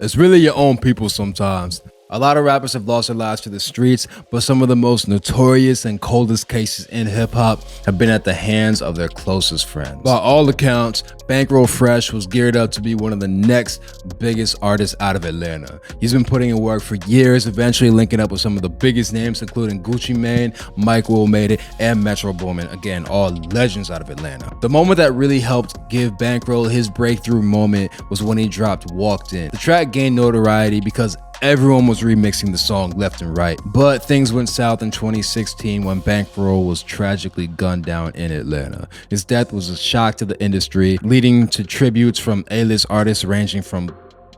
It's really your own people sometimes. A lot of rappers have lost their lives to the streets, but some of the most notorious and coldest cases in hip-hop have been at the hands of their closest friends. By all accounts, Bankroll Fresh was geared up to be one of the next biggest artists out of Atlanta. He's been putting in work for years, eventually linking up with some of the biggest names, including Gucci Mane, Mike Will Made It, and Metro Boomin, again, all legends out of Atlanta. The moment that really helped give Bankroll his breakthrough moment was when he dropped Walked In. The track gained notoriety because everyone was remixing the song left and right, but things went south in 2016 when Bankroll was tragically gunned down in Atlanta. His death was a shock to the industry, leading to tributes from A-list artists ranging from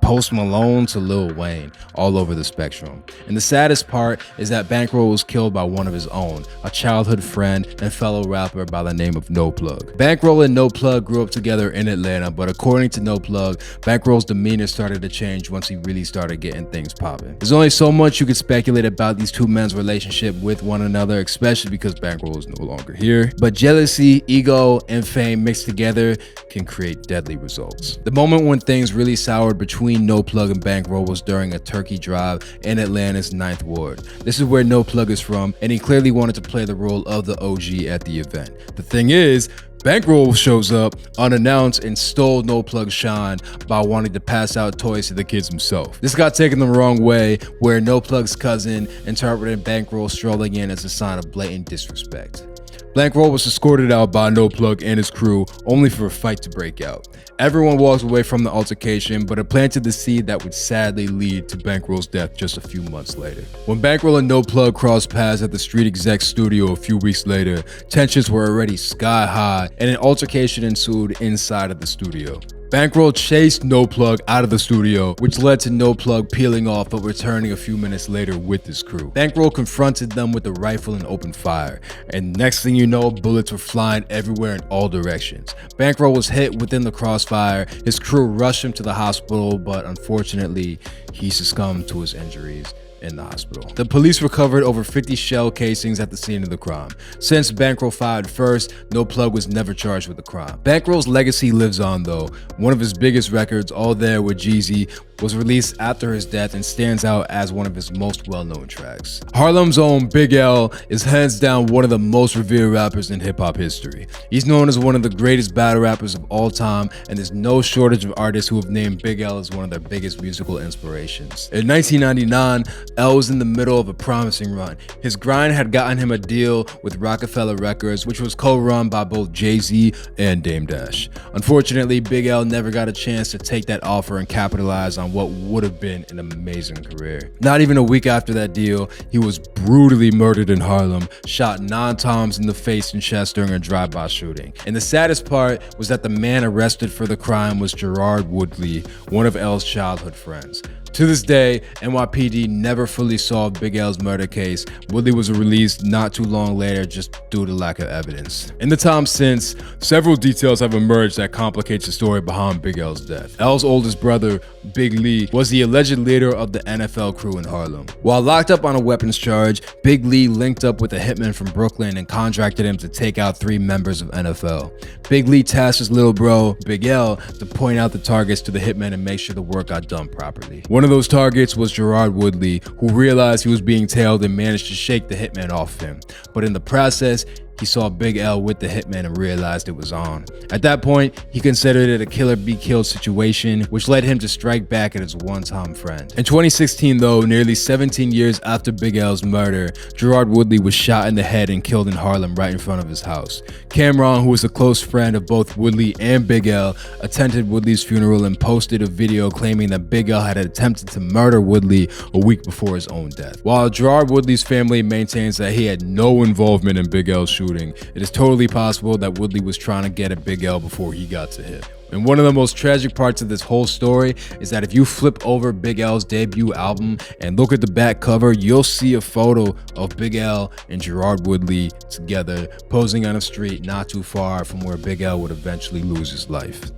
Post Malone to Lil Wayne, all over the spectrum. And the saddest part is that Bankroll was killed by one of his own, a childhood friend and fellow rapper by the name of No Plug. Bankroll and No Plug grew up together in Atlanta, but according to No Plug, Bankroll's demeanor started to change once he really started getting things popping. There's only so much you could speculate about these two men's relationship with one another, especially because Bankroll is no longer here. But jealousy, ego, and fame mixed together can create deadly results. The moment when things really soured between No Plug and Bankroll was during a turkey drive in Atlanta's 9th Ward. This is where No Plug is from, and he clearly wanted to play the role of the OG at the event. The thing is, Bankroll shows up unannounced and stole No Plug's shine by wanting to pass out toys to the kids himself. This got taken the wrong way, where No Plug's cousin interpreted Bankroll strolling in as a sign of blatant disrespect. Bankroll was escorted out by No Plug and his crew, only for a fight to break out. Everyone walks away from the altercation, but it planted the seed that would sadly lead to Bankroll's death just a few months later. When Bankroll and No Plug crossed paths at the Street Exec studio a few weeks later, tensions were already sky high, and an altercation ensued inside of the studio. Bankroll chased No Plug out of the studio, which led to No Plug peeling off but returning a few minutes later with his crew. Bankroll confronted them with a rifle and opened fire, and next thing you know, bullets were flying everywhere in all directions. Bankroll was hit within the crossfire. His crew rushed him to the hospital, but unfortunately, he succumbed to his injuries in the hospital. The police recovered over 50 shell casings at the scene of the crime. Since Bankroll fired first, No Plug was never charged with the crime. Bankroll's legacy lives on though. One of his biggest records, All There with Jeezy, was released after his death and stands out as one of his most well-known tracks. Harlem's own Big L is hands down one of the most revered rappers in hip-hop history. He's known as one of the greatest battle rappers of all time, and there's no shortage of artists who have named Big L as one of their biggest musical inspirations. In 1999, L was in the middle of a promising run. His grind had gotten him a deal with Rockefeller Records, which was co-run by both Jay-Z and Dame Dash. Unfortunately, Big L never got a chance to take that offer and capitalize on what would have been an amazing career. Not even a week after that deal, he was brutally murdered in Harlem, shot 9 times in the face and chest during a drive-by shooting. And the saddest part was that the man arrested for the crime was Gerard Woodley, one of L's childhood friends. To this day, NYPD never fully solved Big L's murder case. Woodley was released not too long later just due to lack of evidence. In the time since, several details have emerged that complicate the story behind Big L's death. L's oldest brother, Big Lee, was the alleged leader of the NFL crew in Harlem. While locked up on a weapons charge, Big Lee linked up with a hitman from Brooklyn and contracted him to take out 3 members of NFL. Big Lee tasked his little bro, Big L, to point out the targets to the hitman and make sure the work got done properly. One of those targets was Gerard Woodley, who realized he was being tailed and managed to shake the hitman off him. But in the process, he saw Big L with the hitman and realized it was on. At that point, he considered it a killer be killed situation, which led him to strike back at his one-time friend. In 2016 though, nearly 17 years after Big L's murder, Gerard Woodley was shot in the head and killed in Harlem right in front of his house. Cameron, who was a close friend of both Woodley and Big L, attended Woodley's funeral and posted a video claiming that Big L had attempted to murder Woodley a week before his own death. While Gerard Woodley's family maintains that he had no involvement in Big L's shooting, it is totally possible that Woodley was trying to get at Big L before he got to him. And one of the most tragic parts of this whole story is that if you flip over Big L's debut album and look at the back cover, you'll see a photo of Big L and Gerard Woodley together posing on a street not too far from where Big L would eventually lose his life.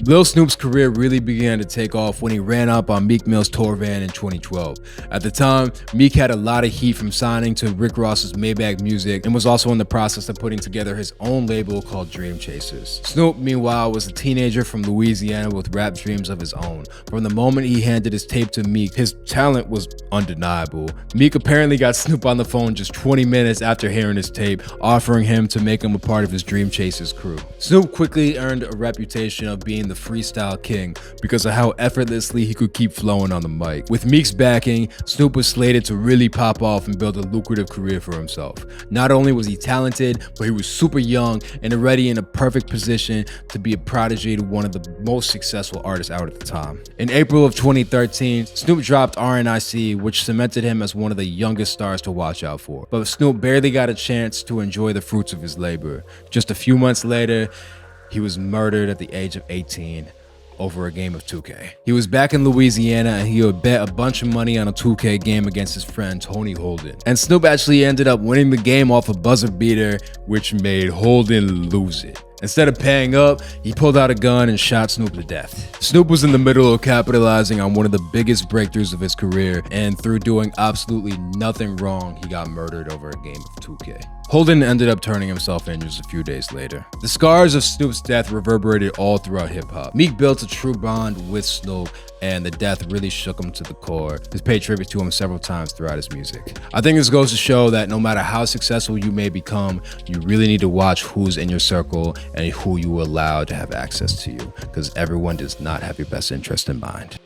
Lil Snoop's career really began to take off when he ran up on Meek Mill's tour van in 2012. At the time, Meek had a lot of heat from signing to Rick Ross's Maybach Music and was also in the process of putting together his own label called Dream Chasers. Snoop, meanwhile, was a teenager from Louisiana with rap dreams of his own. From the moment he handed his tape to Meek, his talent was undeniable. Meek apparently got Snoop on the phone just 20 minutes after hearing his tape, offering him to make him a part of his Dream Chasers crew. Snoop quickly earned a reputation of being the freestyle king because of how effortlessly he could keep flowing on the mic. With Meek's backing, Snoop was slated to really pop off and build a lucrative career for himself. Not only was he talented, but he was super young and already in a perfect position to be a prodigy to one of the most successful artists out at the time. In April of 2013, Snoop dropped RNIC, which cemented him as one of the youngest stars to watch out for. But Snoop barely got a chance to enjoy the fruits of his labor. Just a few months later, he was murdered at the age of 18 over a game of 2K. He was back in Louisiana and he would bet a bunch of money on a 2K game against his friend Tony Holden. And Snoop actually ended up winning the game off a buzzer beater, which made Holden lose it. Instead of paying up, he pulled out a gun and shot Snoop to death. Snoop was in the middle of capitalizing on one of the biggest breakthroughs of his career, and through doing absolutely nothing wrong, he got murdered over a game of 2K. Holden ended up turning himself in just a few days later. The scars of Snoop's death reverberated all throughout hip-hop. Meek built a true bond with Snoop, and the death really shook him to the core. He's paid tribute to him several times throughout his music. I think this goes to show that no matter how successful you may become, you really need to watch who's in your circle and who you allow to have access to you, because everyone does not have your best interest in mind.